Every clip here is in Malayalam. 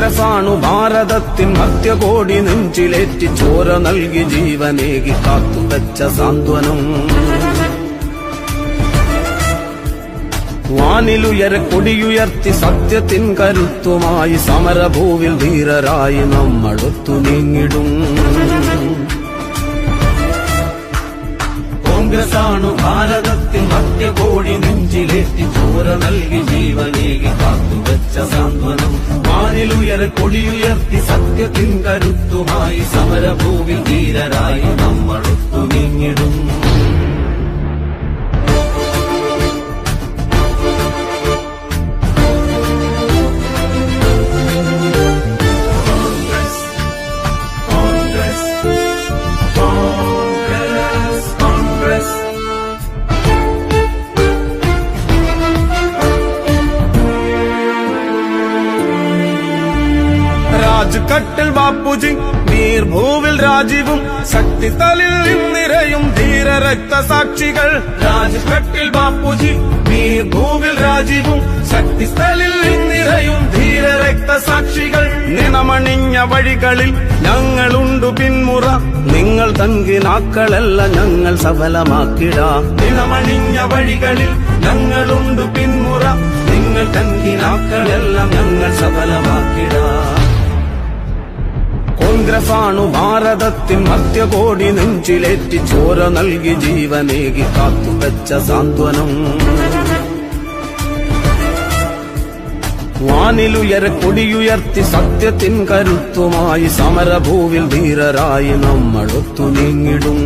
കോൺഗ്രസാണു ഭാരതത്തിൻ മധ്യകോടി നെഞ്ചിലേറ്റി ചോര നൽകി ജീവനേകി കാത്തുവച്ച സാന്ത്വനം. വാനിലുയരെ കൊടിയുയർത്തി സത്യത്തിൻ കരുത്തുമായി സമരഭൂവിൽ ധീരരായി നമ്മളൊത്തു നീങ്ങിടും. കോൺഗ്രസാണു ഭാരതത്തിൻ മധ്യകോടി നെഞ്ചിലേറ്റി ചോര നൽകി ജീവനേകി കാത്തുവച്ച സാന്ത്വനം. വാനിലുയരെ കൊടിയുയർത്തി സത്യത്തിൻ കരുത്തുമായി സമരഭൂവിൽ ധീരരായി നമ്മളൊത്തു നീങ്ങിടും. രാജ്കട്ടിൽ ബാപ്പുജി നീർഭൂവിൽ രാജീവും ശക്തിസ്ഥലിൽ നിറയും ധീര രക്തസാക്ഷികൾ. രാജ്കട്ടിൽ ബാപ്പുജി നീർഭൂവിൽ രാജീവും ശക്തിസ്ഥലിൽ നിറയും ധീര രക്തസാക്ഷികൾ. നിണമണിഞ്ഞ വഴികളിൽ ഞങ്ങളുണ്ടു പിന്മുറ, നിങ്ങൾ തങ്കിനാക്കളല്ല ഞങ്ങൾ സഫലമാക്കിടാം. നിണമണിഞ്ഞ വഴികളിൽ ഞങ്ങളുണ്ടു പിന്മുറ, നിങ്ങൾ തങ്കിനാക്കളെല്ലാം ഞങ്ങൾ സഫലമാക്കിടാം. കോൺഗ്രസാണു ഭാരതത്തിൻ മധ്യകോടി നെഞ്ചിലേറ്റി ചോര നൽകി ജീവനേകി കാത്തുവച്ച സാന്ത്വനം. വാനിലുയരെ കൊടിയുയർത്തി സത്യത്തിൻ കരുത്തുമായി സമരഭൂവിൽ ധീരരായി നമ്മളൊത്തു നീങ്ങിടും.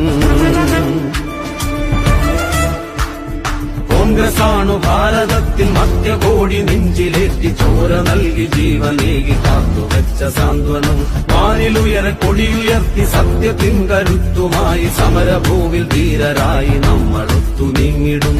കോൺഗ്രസാണു ഭാരതത്തിൻ മധ്യകോടി നെഞ്ചിലേറ്റി ചോര നൽകി ജീവനേകി കാത്തുവച്ച സാന്ത്വനം. വാനിലുയരെ കൊടിയുയർത്തി സത്യത്തിൻ കരുത്തുമായി സമരഭൂവിൽ ധീരരായി നമ്മളൊത്തു നീങ്ങിടും.